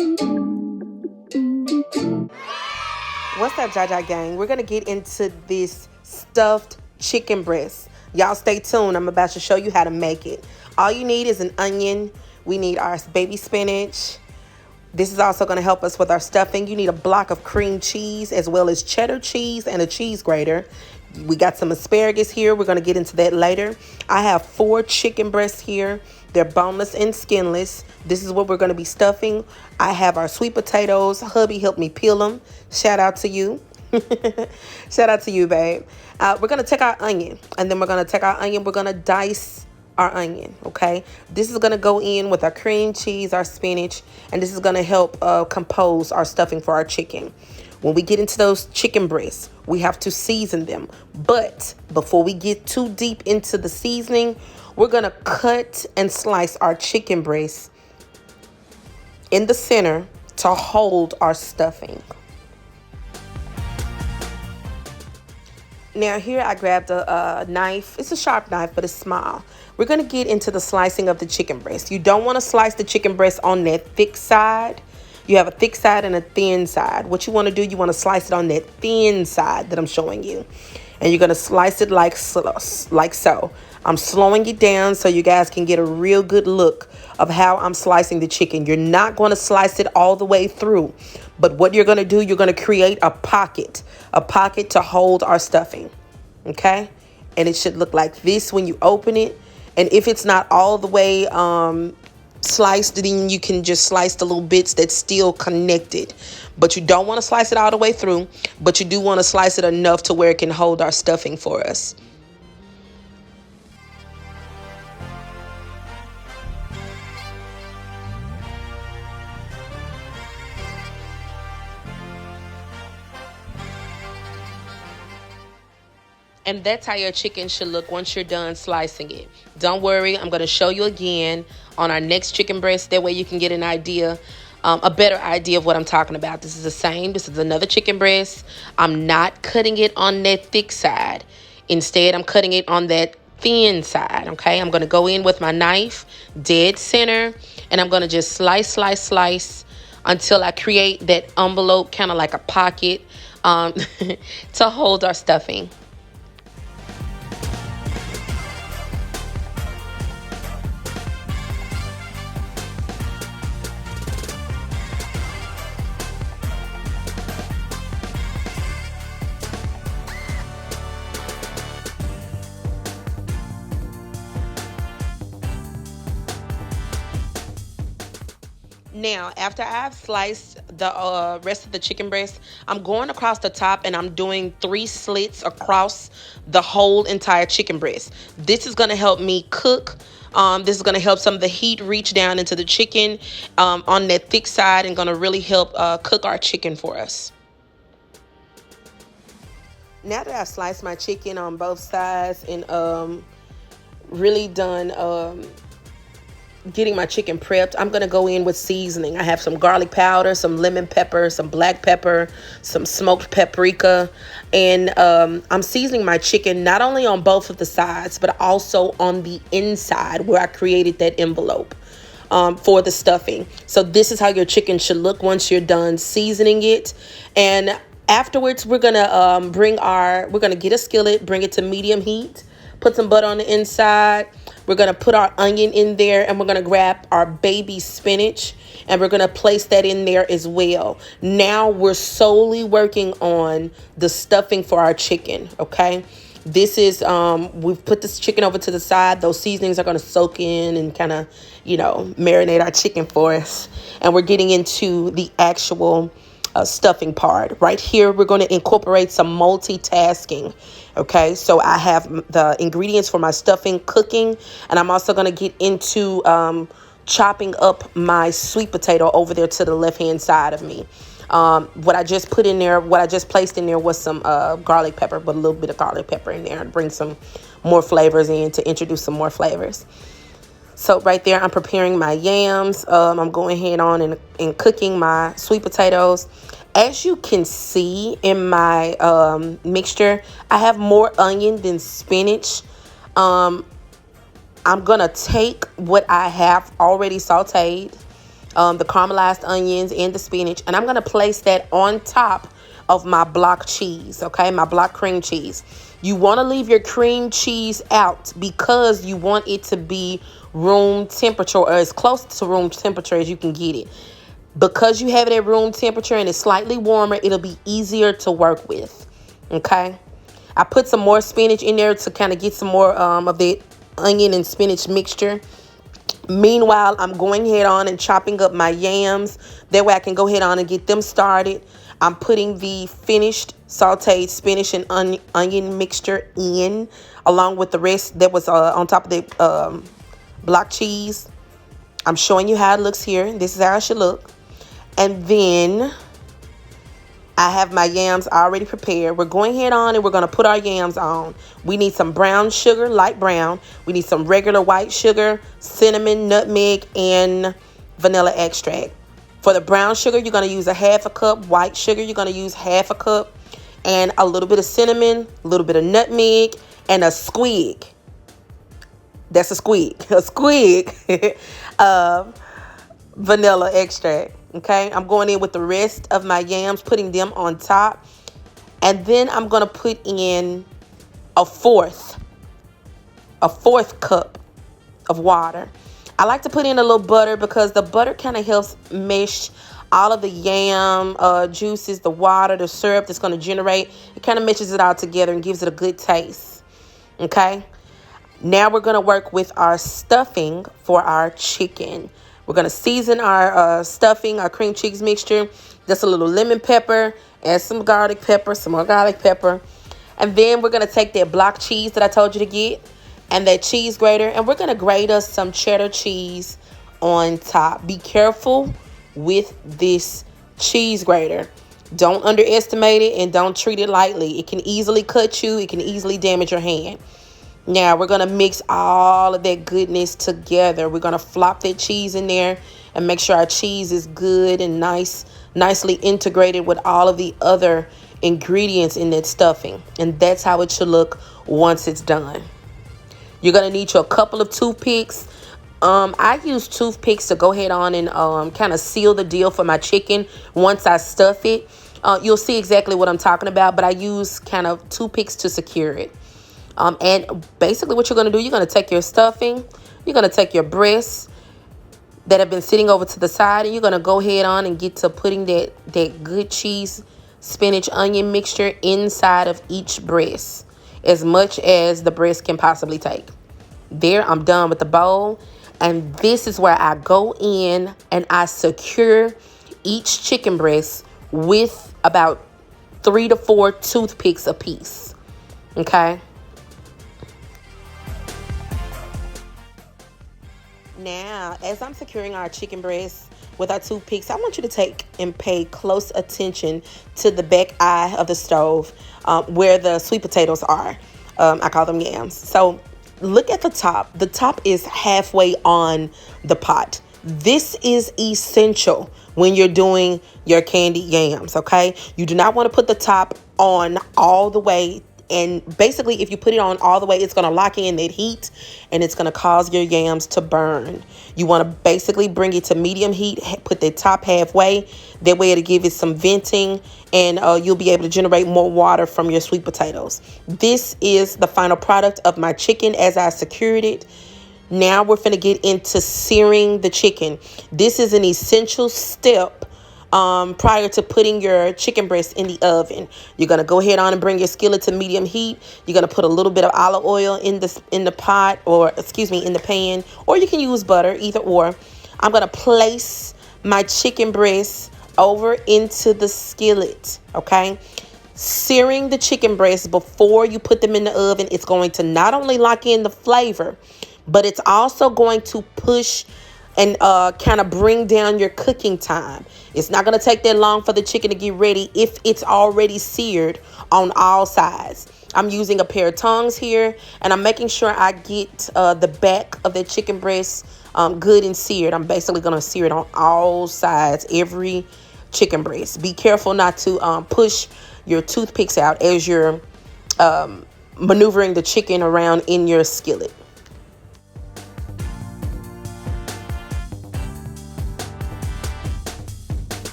What's up, Jaja gang? We're gonna get into this stuffed chicken breast. Y'all stay tuned. I'm about to show you how to make it. All you need is an onion. We need our baby spinach. This is also gonna help us with our stuffing. You need a block of cream cheese as well as cheddar cheese and a cheese grater. We got some asparagus here. We're gonna get into that later. I have 4 chicken breasts here. They're boneless and skinless. This is what we're gonna be stuffing. I have our sweet potatoes. Hubby helped me peel them. Shout out to you. Shout out to you, babe. We're gonna take our onion, and then we're gonna dice our onion, okay? This is gonna go in with our cream cheese, our spinach, and this is gonna help compose our stuffing for our chicken. When we get into those chicken breasts, we have to season them. But before we get too deep into the seasoning, we're gonna cut and slice our chicken breasts in the center to hold our stuffing. Now here I grabbed a knife. It's a sharp knife, but it's small. We're gonna get into the slicing of the chicken breast. You don't wanna slice the chicken breast on that thick side. You have a thick side and a thin side. What you wanna do, you wanna slice it on that thin side that I'm showing you. And you're gonna slice it like so. I'm slowing it down so you guys can get a real good look of how I'm slicing the chicken. You're not gonna slice it all the way through. But what you're gonna do, you're gonna create a pocket to hold our stuffing, okay? And it should look like this when you open it. And if it's not all the way sliced, then you can just slice the little bits that's still connected. But you don't want to slice it all the way through, but you do want to slice it enough to where it can hold our stuffing for us. And that's how your chicken should look once you're done slicing it. Don't worry, I'm going to show you again on our next chicken breast. That way you can get an idea, a better idea of what I'm talking about. This is the same. This is another chicken breast. I'm not cutting it on that thick side. Instead, I'm cutting it on that thin side, okay? I'm going to go in with my knife, dead center, and I'm going to just slice until I create that envelope, kind of like a pocket, to hold our stuffing. Now, after I've sliced the rest of the chicken breast, I'm going across the top and I'm doing 3 slits across the whole entire chicken breast. This is going to help me cook. This is going to help some of the heat reach down into the chicken on that thick side and going to really help cook our chicken for us. Now that I've sliced my chicken on both sides and really done getting my chicken prepped, I'm going to go in with seasoning. I have some garlic powder, some lemon pepper, some black pepper, some smoked paprika, and I'm seasoning my chicken not only on both of the sides, but also on the inside where I created that envelope for the stuffing. So this is how your chicken should look once you're done seasoning it. And afterwards, we're going to get a skillet, bring it to medium heat, put some butter on the inside. We're going to put our onion in there, and we're going to grab our baby spinach, and we're going to place that in there as well. Now we're solely working on the stuffing for our chicken, okay? This is, we've put this chicken over to the side. Those seasonings are going to soak in and kind of, marinate our chicken for us. And we're getting into the actual stuffing part. Right here, we're going to incorporate some multitasking. Okay, so I have the ingredients for my stuffing cooking, and I'm also going to get into chopping up my sweet potato over there to the left-hand side of me. What I just placed in there was some garlic pepper, but a little bit of garlic pepper in there to bring some more flavors in, to introduce some more flavors. So right there, I'm preparing my yams. I'm going ahead on and cooking my sweet potatoes. As you can see in my mixture, I have more onion than spinach. I'm going to take what I have already sauteed, the caramelized onions and the spinach, and I'm going to place that on top of my block cheese, okay, my block cream cheese. You want to leave your cream cheese out because you want it to be room temperature, or as close to room temperature as you can get it. Because you have it at room temperature and it's slightly warmer, it'll be easier to work with, okay? I put some more spinach in there to kind of get some more of the onion and spinach mixture. Meanwhile, I'm going ahead on and chopping up my yams. That way I can go ahead on and get them started. I'm putting the finished sauteed spinach and onion mixture in, along with the rest that was on top of the block cheese. I'm showing you how it looks here. This is how it should look. And then I have my yams already prepared. We're going ahead on and we're going to put our yams on. We need some brown sugar, light brown. We need some regular white sugar, cinnamon, nutmeg, and vanilla extract. For the brown sugar, you're going to use a half a cup. White sugar, you're going to use half a cup. And a little bit of cinnamon, a little bit of nutmeg, and a squig. That's a squig. A squig of vanilla extract. Okay, I'm going in with the rest of my yams, putting them on top. And then I'm going to put in a fourth cup of water. I like to put in a little butter because the butter kind of helps mesh all of the yam juices, the water, the syrup that's going to generate. It kind of meshes it all together and gives it a good taste. Okay, now we're going to work with our stuffing for our chicken. We're going to season our stuffing, our cream cheese mixture. Just a little lemon pepper and some garlic pepper, some more garlic pepper. And then we're going to take that block cheese that I told you to get and that cheese grater. And we're going to grate us some cheddar cheese on top. Be careful with this cheese grater. Don't underestimate it and don't treat it lightly. It can easily cut you. It can easily damage your hand. Now, we're going to mix all of that goodness together. We're going to flop that cheese in there and make sure our cheese is good and nicely integrated with all of the other ingredients in that stuffing. And that's how it should look once it's done. You're going to need a couple of toothpicks. I use toothpicks to go ahead on and kind of seal the deal for my chicken once I stuff it. You'll see exactly what I'm talking about, but I use kind of toothpicks to secure it. And basically what you're going to do, you're going to take your stuffing, you're going to take your breasts that have been sitting over to the side, and you're going to go ahead on and get to putting that good cheese, spinach, onion mixture inside of each breast, as much as the breast can possibly take. There, I'm done with the bowl. And this is where I go in and I secure each chicken breast with about 3 to 4 toothpicks apiece. Okay. Now, as I'm securing our chicken breast with our toothpicks, I want you to take and pay close attention to the back eye of the stove where the sweet potatoes are. I call them yams. So look at the top. The top is halfway on the pot. This is essential when you're doing your candied yams, okay? You do not want to put the top on all the way. And basically, if you put it on all the way, it's going to lock in that heat and it's going to cause your yams to burn. You want to basically bring it to medium heat, put the top halfway. That way it'll give it some venting and you'll be able to generate more water from your sweet potatoes. This is the final product of my chicken as I secured it. Now we're finna get into searing the chicken. This is an essential step prior to putting your chicken breast in the oven. You're going to go ahead on and bring your skillet to medium heat. You're going to put a little bit of olive oil in the pot, or excuse me, in the pan, or you can use butter, either or. I'm going to place my chicken breast over into the skillet, okay? Searing the chicken breasts before you put them in the oven, it's going to not only lock in the flavor, but it's also going to push and kind of bring down your cooking time. It's not going to take that long for the chicken to get ready if it's already seared on all sides. I'm using a pair of tongs here, and I'm making sure I get the back of the chicken breast good and seared. I'm basically going to sear it on all sides, every chicken breast. Be careful not to push your toothpicks out as you're maneuvering the chicken around in your skillet.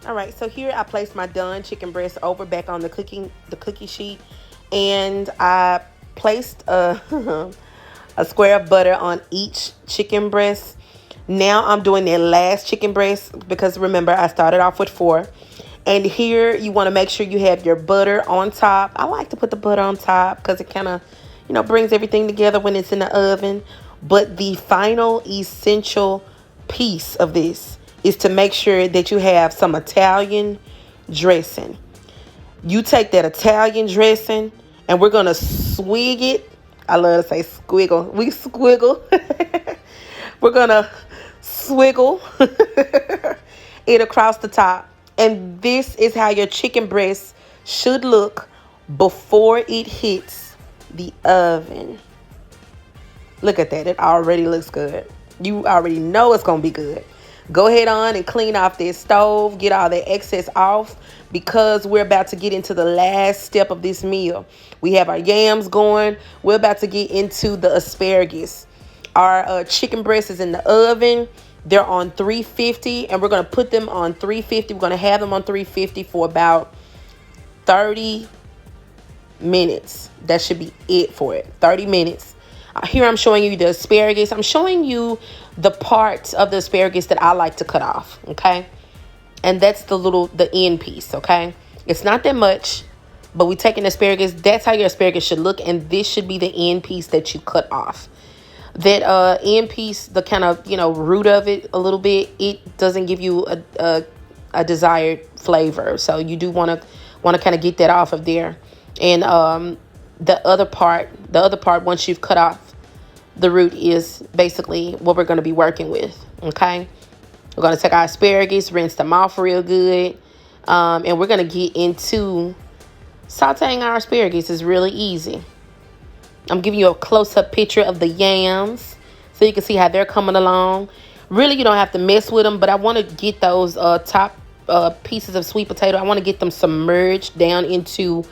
All right, so here I placed my done chicken breast over back on the cookie sheet, and I placed a a square of butter on each chicken breast. Now I'm doing that last chicken breast because remember I started off with 4. And here you want to make sure you have your butter on top. I like to put the butter on top because it kind of, brings everything together when it's in the oven. But the final essential piece of this is to make sure that you have some Italian dressing. You take that Italian dressing and we're going to swig it. I love to say squiggle. We squiggle. We're going to swiggle it across the top. And this is how your chicken breast should look before it hits the oven. Look at that. It already looks good. You already know it's going to be good. Go ahead on and clean off this stove. Get all the excess off because we're about to get into the last step of this meal. We have our yams going. We're about to get into the asparagus. Our chicken breast is in the oven. They're on 350 and we're going to put them on 350. We're going to have them on 350 for about 30 minutes. That should be it for it. 30 minutes. Here I'm showing you the asparagus. I'm showing you the parts of the asparagus that I like to cut off. Okay. And that's the end piece. Okay. It's not that much, but we take an asparagus. That's how your asparagus should look. And this should be the end piece that you cut off. That end piece, the kind of, root of it a little bit, it doesn't give you a desired flavor. So you do want to kind of get that off of there. And the other part, once you've cut off the root, is basically what we're going to be working with. Okay. We're going to take our asparagus, rinse them off real good. And we're going to get into sauteing our asparagus. Is really easy. I'm giving you a close-up picture of the yams so you can see how they're coming along. Really, you don't have to mess with them, but I want to get those top pieces of sweet potato. I want to get them submerged down into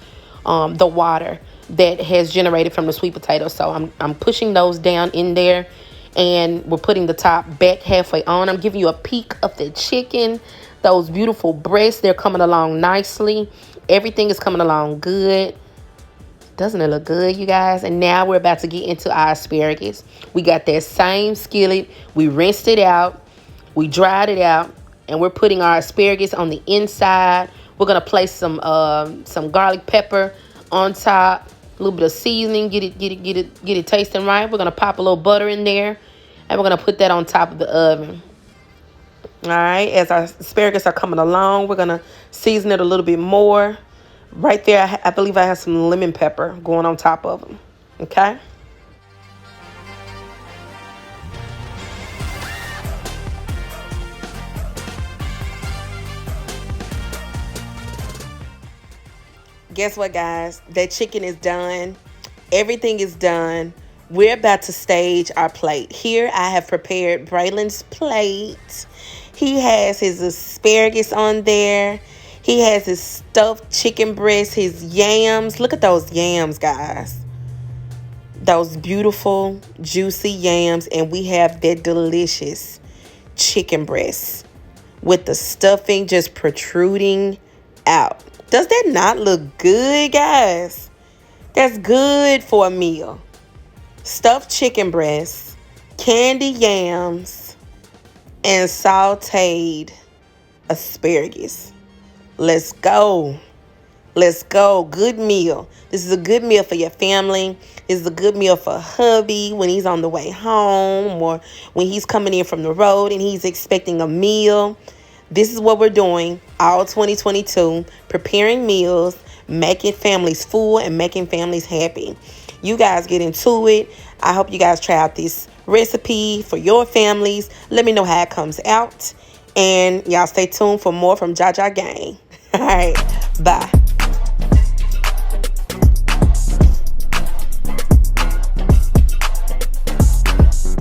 the water that has generated from the sweet potato. So I'm pushing those down in there, and we're putting the top back halfway on. I'm giving you a peek of the chicken. Those beautiful breasts, they're coming along nicely. Everything is coming along good. Doesn't it look good, you guys? And now we're about to get into our asparagus. We got that same skillet. We rinsed it out. We dried it out. And we're putting our asparagus on the inside. We're going to place some garlic pepper on top. A little bit of seasoning. Get it tasting right. We're going to pop a little butter in there. And we're going to put that on top of the oven. All right. As our asparagus are coming along, we're going to season it a little bit more. Right there, I believe I have some lemon pepper going on top of them. Okay. Guess what, guys? That chicken is done. Everything is done. We're about to stage our plate. Here I have prepared Braylon's plate. He has his asparagus on there. He has his stuffed chicken breast, his yams. Look at those yams, guys. Those beautiful, juicy yams. And we have that delicious chicken breast with the stuffing just protruding out. Does that not look good, guys? That's good for a meal. Stuffed chicken breast, candied yams, and sauteed asparagus. Let's go. Let's go. Good meal. This is a good meal for your family. This is a good meal for hubby when he's on the way home or when he's coming in from the road and he's expecting a meal. This is what we're doing all 2022. Preparing meals, making families full and making families happy. You guys get into it. I hope you guys try out this recipe for your families. Let me know how it comes out. And y'all stay tuned for more from Jaja Gang. All right. Bye.